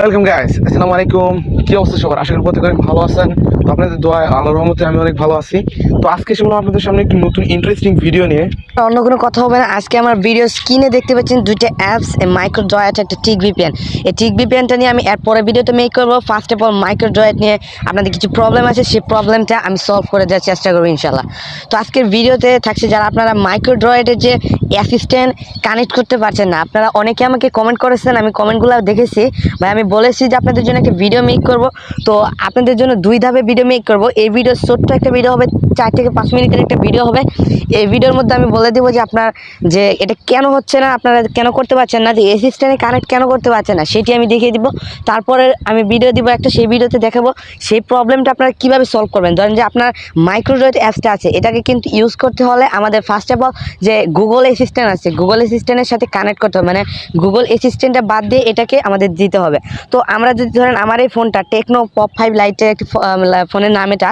Welcome guys, আসসালামু আলাইকুম। কি অবস্থা সবার? আশা করি প্রত্যেকে অনেক ভালো আছেন। তো আপনাদের দোয়ায় আল্লাহর রহমতে আমি অনেক ভালো আছি। তো আজকে শুনলাম আপনাদের সামনে একটি নতুন ইন্টারেস্টিং ভিডিও নিয়ে। অন্য কোনো কথা হবে না। আজকে আমার ভিডিও স্ক্রিনে দেখতে পাচ্ছেন দুইটা অ্যাপস, MicroDroid একটা টিক ভিপিএন। এই টিক ভিপিএনটা নিয়ে আমি এর পরে ভিডিওতে মেক করবো। ফার্স্ট অফ অল MicroDroid নিয়ে আপনাদের কিছু প্রবলেম আছে, সেই প্রবলেমটা আমি সলভ করে দেওয়ার চেষ্টা করবো ইনশাল্লাহ। তো আজকের ভিডিওতে থাকছে যারা আপনারা MicroDroidের যে অ্যাসিস্ট্যান্ট কানেক্ট করতে পারছেন না, আপনারা অনেকে আমাকে কমেন্ট করেছেন, আমি কমেন্টগুলো দেখেছি ভাই। আমি বলেছি যে আপনাদের জন্য একটা ভিডিও মেক করব। তো আপনাদের জন্য দুই ধাপে ভিডিও মেক করব। এই ভিডিও ছোট্ট একটা ভিডিও হবে, 4 থেকে 5 মিনিটের একটা ভিডিও হবে। এই ভিডিওর মধ্যে আমি বলে দেবো যে আপনার যে এটা কেন হচ্ছে না, আপনারা কেন করতে পারছেন না, যে অ্যাসিস্ট্যান্টে কানেক্ট কেন করতে পারছেন না সেটি আমি দেখিয়ে দিব। তারপরে আমি ভিডিও দিব একটা, সেই ভিডিওতে দেখাবো সেই প্রবলেমটা আপনারা কীভাবে সলভ করবেন। ধরেন যে আপনার MicroDroid অ্যাপসটা আছে, এটাকে কিন্তু ইউজ করতে হলে আমাদের ফার্স্ট অফ অল যে গুগল অ্যাসিস্ট্যান্ট আছে, গুগল অ্যাসিস্ট্যান্টের সাথে কানেক্ট করতে হবে। মানে গুগল অ্যাসিস্ট্যান্টটা বাদ দিয়ে এটাকে আমাদের দিতে হবে। তো আমরা যদি ধরেন আমার এই ফোনটা টেকনো পপ 5 লাইটের একটি ফোনের নাম, এটা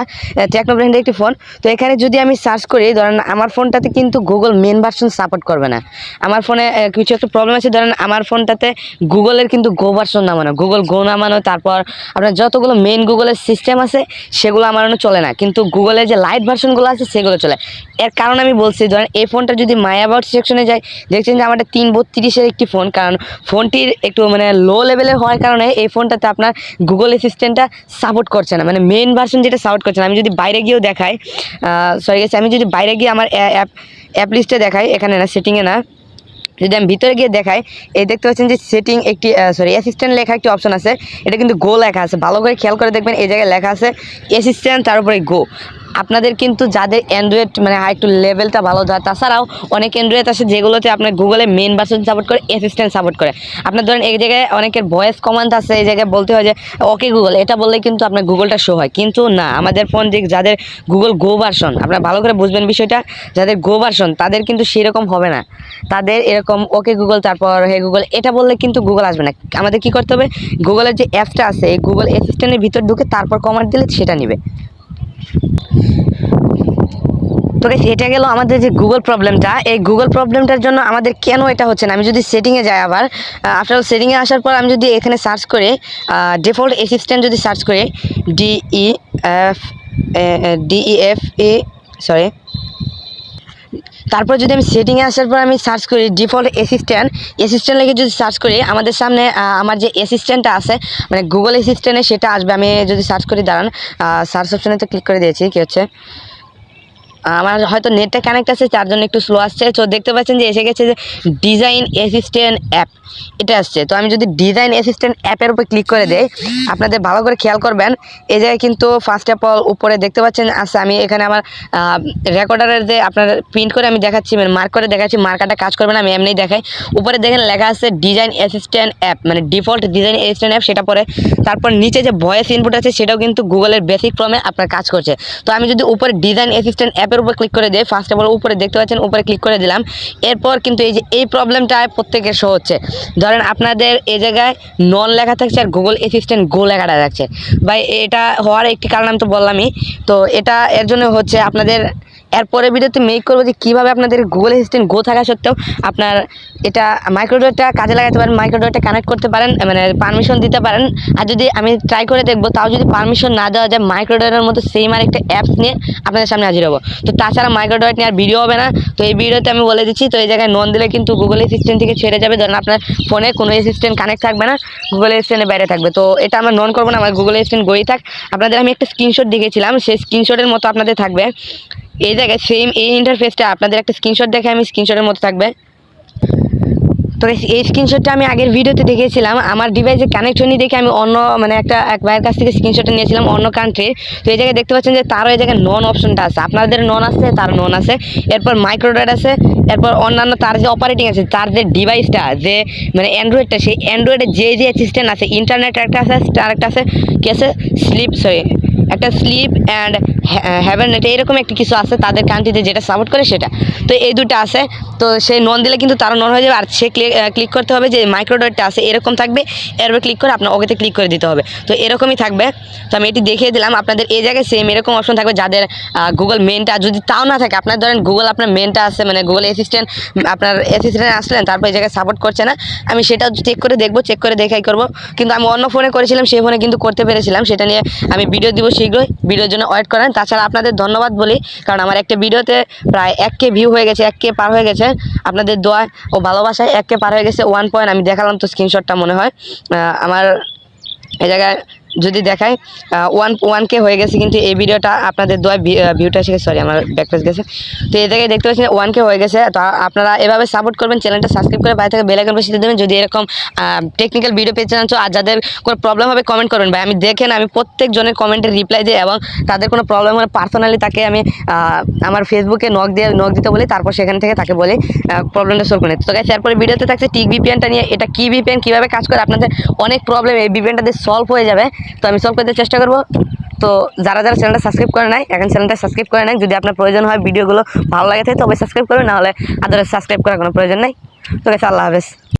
টেকনো ব্র্যান্ডের একটি ফোন। তো এখানে যদি আমি সার্চ করি, ধরেন আমার ফোনটাতে কিন্তু গুগল মেন ভার্সন সাপোর্ট করবে না। আমার ফোনে কিছু একটা প্রবলেম আছে, ধরেন আমার ফোনটাতে গুগলের কিন্তু গো ভার্সন নামানো, গুগল গো নামানো, তারপর আপনার যতগুলো মেন গুগলের সিস্টেম আছে সেগুলো আমার চলে না, কিন্তু গুগলের যে লাইট ভার্সনগুলো আছে সেগুলো চলে। এর কারণ আমি বলছি, ধরেন এই ফোনটা যদি মাই অ্যাবাউট সেকশনে যায়, দেখছেন যে আমাদের 332 একটি ফোন, কারণ ফোনটির একটু মানে লো লেভেলের হওয়ার কারণে এই ফোনটাতে আপনার গুগল অ্যাসিস্ট্যান্টটা সাপোর্ট করছে না, মানে মেন ভার্সন যেটা সাপোর্ট করছে না। আমি যদি বাইরে গিয়েও দেখাই, আমি যদি বাইরে গিয়ে আমার অ্যাপ লিস্টে দেখাই, এখানে না, সেটিংয়ে না, যদি আমি ভিতরে গিয়ে দেখাই, এই দেখতে পাচ্ছেন যে সেটিং একটি অ্যাসিস্ট্যান্ট লেখা একটি অপশন আছে। এটা কিন্তু গো লেখা আছে, ভালো করে খেয়াল করে দেখবেন। এই জায়গায় লেখা আছে অ্যাসিস্ট্যান্ট, তার উপরে গো। আপনাদের কিন্তু যাদের অ্যান্ড্রয়েড মানে একটু লেভেলটা ভালো যায়, তাছাড়াও অনেক অ্যান্ড্রয়েড আছে যেগুলোতে আপনার গুগলে মেন ভার্সন সাপোর্ট করে, অ্যাসিস্ট্যান্ট সাপোর্ট করে। আপনার ধরেন এই জায়গায় অনেকের ভয়েস কমান্ড আছে, এই জায়গায় বলতে হয় যে ওকে গুগল, এটা বললে কিন্তু আপনার গুগলটা শো হয়, কিন্তু না, আমাদের ফোন যে যাদের গুগল গো ভার্সন, আপনারা ভালো করে বুঝবেন বিষয়টা, যাদের গো ভার্সন তাদের কিন্তু সেরকম হবে না। তাদের এরকম ওকে গুগল, তারপর হে গুগল, এটা বললে কিন্তু গুগল আসবে না। আমাদের কি করতে হবে, গুগলের যে অ্যাপসটা আছে, এই গুগল অ্যাসিস্ট্যান্টের ভিতর ঢুকে তারপর কমান্ড দিলে সেটা নিবে। তো গাইস, এটা গেল আমাদের যে গুগল প্রবলেমটা। এই গুগল প্রবলেমটার জন্য আমাদের কেন এটা হচ্ছে না, আমি যদি সেটিংয়ে যাই, আবার আফটার সেটিংয়ে আসার পর আমি যদি এখানে সার্চ করি, ডিফল্ট অ্যাসিস্ট্যান্ট যদি সার্চ করি, তারপর যদি আমি সেটিংয়ে আসার পর আমি সার্চ করি ডিফল্ট অ্যাসিস্ট্যান্ট লিখে যদি সার্চ করি, আমাদের সামনে আমার যে অ্যাসিস্ট্যান্টটা আছে মানে গুগল অ্যাসিস্ট্যান্টে সেটা আসবে। আমি যদি সার্চ করি, দাঁড়ান, সার্চ অপশানে তো ক্লিক করে দিয়েছি। কী হচ্ছে, আমার হয়তো নেটটা কানেক্ট আছে, তার জন্য একটু স্লো আসছে। তো দেখতে পাচ্ছেন যে এসে গেছে যে ডিজাইন অ্যাসিস্ট্যান্ট অ্যাপ, এটা আসছে। তো আমি যদি ডিজাইন অ্যাসিস্ট্যান্ট অ্যাপের উপর ক্লিক করে দেই, আপনাদের ভালো করে খেয়াল করবেন, এই জায়গায় কিন্তু ফার্স্ট অফ অল উপরে দেখতে পাচ্ছেন আছে, আমি এখানে আমার রেকর্ডারের যে আপনার প্রিন্ট করে আমি দেখাচ্ছি, মানে মার্ক করে দেখাচ্ছি, মার্কারটা কাজ করবে না, আমি এমনি দেখাই। উপরে দেখেন লেখা আছে ডিজাইন অ্যাসিস্ট্যান্ট অ্যাপ, মানে ডিফল্ট ডিজাইন অ্যাসিস্ট্যান্ট অ্যাপ, সেটা পরে তারপর নিচে যে ভয়েস ইনপুট আছে সেটাও কিন্তু গুগলের বেসিক ফর্মে আপনার কাজ করছে। তো আমি যদি উপরে ডিজাইন অ্যাসিস্ট্যান্ট অ্যাপের উপর ক্লিক করে দিই, ফার্স্ট অফ অল উপরে দেখতে পাচ্ছেন, উপরে ক্লিক করে দিলাম। এরপর কিন্তু এই যে এই প্রবলেমটা প্রত্যেকের শো হচ্ছে। ধরেন আপনাদের এই জায়গায় নন লেখা থাকছে আর গুগল অ্যাসিস্ট্যান্ট গো লেখাটা থাকছে। ভাই এটা হওয়ার একটি কারণ আমি তো বললামই। তো এটা এর জন্য হচ্ছে, আপনাদের এরপরে ভিডিওতে মেক করবো যে কীভাবে আপনাদের গুগল অ্যাসিস্ট্যান্ট গো থাকা সত্ত্বেও আপনার এটা MicroDroidটা কাজে লাগাতে পারেন, MicroDroidটা কানেক্ট করতে পারেন, মানে পারমিশন দিতে পারেন। আর যদি আমি ট্রাই করে দেখবো, তাও যদি পারমিশন না দেওয়া যায়, MicroDroidের মতো সেম আর একটা অ্যাপস নিয়ে আপনাদের সামনে হাজির হবো। তো তাছাড়া MicroDroid নিয়ে আর ভিডিও হবে না। তো এই ভিডিওতে আমি বলে দিচ্ছি, তো এই জায়গায় নন দিলে কিন্তু গুগল অ্যাসিস্ট্যান্ট থেকে ছেড়ে যাবে। ধরেন আপনার ফোনে কোনো অ্যাসিস্ট্যান্ট কানেক্ট থাকবে না, গুগল অ্যাসিস্ট্যান্টের বাইরে থাকবে। তো এটা আমরা নন করবো না, আমার গুগল অ্যাসিস্ট্যান্ট গোই থাক। আপনাদের আমি একটা স্ক্রিনশট দেখেছিলাম, সেই স্ক্রিনশটের মতো আপনাদের থাকবে এই জায়গায় সেম এই ইন্টারফেসটা। আপনাদের একটা স্ক্রিনশট দেখে আমি স্ক্রিনশটের মতো থাকবে। তো এই স্ক্রিনশটটা আমি আগের ভিডিওতে দেখিয়েছিলাম, আমার ডিভাইসে কানেক্ট হয়নি দেখে আমি অন্য মানে এক ভাইয়ের কাছ থেকে স্ক্রিনশটটা নিয়েছিলাম অন্য কান্ট্রির। তো এই জায়গায় দেখতে পাচ্ছেন যে তারও এই জায়গায় নন অপশনটা আছে, আপনাদের নন আছে, তার নন আছে। এরপর MicroDroid আছে, এরপর অন্যান্য তার যে অপারেটিং আছে, তার যে ডিভাইসটা যে মানে অ্যান্ড্রয়েডটা, সেই অ্যান্ড্রয়েডের যে অ্যাসিস্ট্যান্ট আছে, ইন্টারনেট একটা আছে, আর একটা আছে কি আছে, একটা স্লিপ অ্যান্ড হ্যাভেন, এটা এরকম একটা কিছু আছে তাদের কান্ট্রিতে যেটা সাপোর্ট করে সেটা। তো এই দুটো আছে। তো সেই নন দিলে কিন্তু তারও নন হয়ে যাবে। আর সে ক্লিক করতে হবে যে মাইক্রোড্রয়েডটা আছে এরকম থাকবে, এর উপরে ক্লিক করে আপনার ওকেতে ক্লিক করে দিতে হবে। তো এরকমই থাকবে। তো আমি এটি দেখিয়ে দিলাম আপনাদের। এই জায়গায় সেম এরকম অপশন থাকবে যাদের গুগল মেনটা, যদি তাও না থাকে আপনার ধরেন গুগল আপনার মেনটা আছে, মানে গুগল অ্যাসিস্ট্যান্ট আপনার অ্যাসিস্ট্যান্ট আসলেন, তারপর এই জায়গায় সাপোর্ট করছে না, আমি সেটা চেক করে দেখবো, চেক করে দেখাই করবো। কিন্তু আমি অন্য ফোনে করেছিলাম, সেই ফোনে কিন্তু করতে পেরেছিলাম। সেটা নিয়ে আমি ভিডিও দিব শীঘ্রই, ভিডিওর জন্য ওয়েট করেন। তাছাড়া আপনাদের ধন্যবাদ বলি, কারণ আমার একটা ভিডিওতে প্রায় 1K ভিউ হয়ে গেছে, 1K পার হয়ে গেছে। আপনাদের দোয়া ও ভালোবাসায় 1K পার হয়ে গেছে। 1 পয়েন্ট আমি দেখালাম তো স্ক্রিনশটটা মনে হয় আমার এই জায়গায় যদি দেখায় 1K হয়ে গেছে। কিন্তু এই ভিডিওটা আপনাদের দোয়া ভিউটা এসে গেছে, সরি আমার ব্যাকপেজ গেছে। তো এই জায়গায় দেখতে পাচ্ছেন 1K হয়ে গেছে। তো আপনারা এভাবে সাপোর্ট করবেন, চ্যানেলটা সাবস্ক্রাইব করে বাইরে থেকে বেল আইকন বসিয়ে দেবেন যদি এরকম টেকনিক্যাল ভিডিও পেতে চান। আর যাদের কোনো প্রবলেম হবে কমেন্ট করবেন ভাই, আমি দেখেন আমি প্রত্যেকজনের কমেন্টের রিপ্লাই দিই, এবং তাদের কোনো প্রবলেম হলে পার্সোনালি তাকে আমি আমার ফেসবুকে নক দিতে বলি, তারপর সেখান থেকে তাকে বলি প্রবলেমটা সলভ করে। তো গাইস এরপরে ভিডিওতে থাকছে টিক ভিপিএনটা নিয়ে। এটা কি ভিপিএন, কীভাবে কাজ করে, আপনাদের অনেক প্রবলেম এই ভিপিএনটা দিয়ে সলভ হয়ে যাবে। তো আমি সলভ করতে চেষ্টা করবো। তো যারা চ্যানেলটা সাবস্ক্রাইব করে নাই, এখন চ্যানেলটা সাবস্ক্রাইব করে নেয়। যদি আপনার প্রয়োজন হয়, ভিডিওগুলো ভালো লাগে থাকে তবে সাবস্ক্রাইব করবেন, নাহলে আদারওয়াইজ সাবস্ক্রাইব করার কোনো প্রয়োজন নেই। তো গাইস আল্লাহ হাফেজ।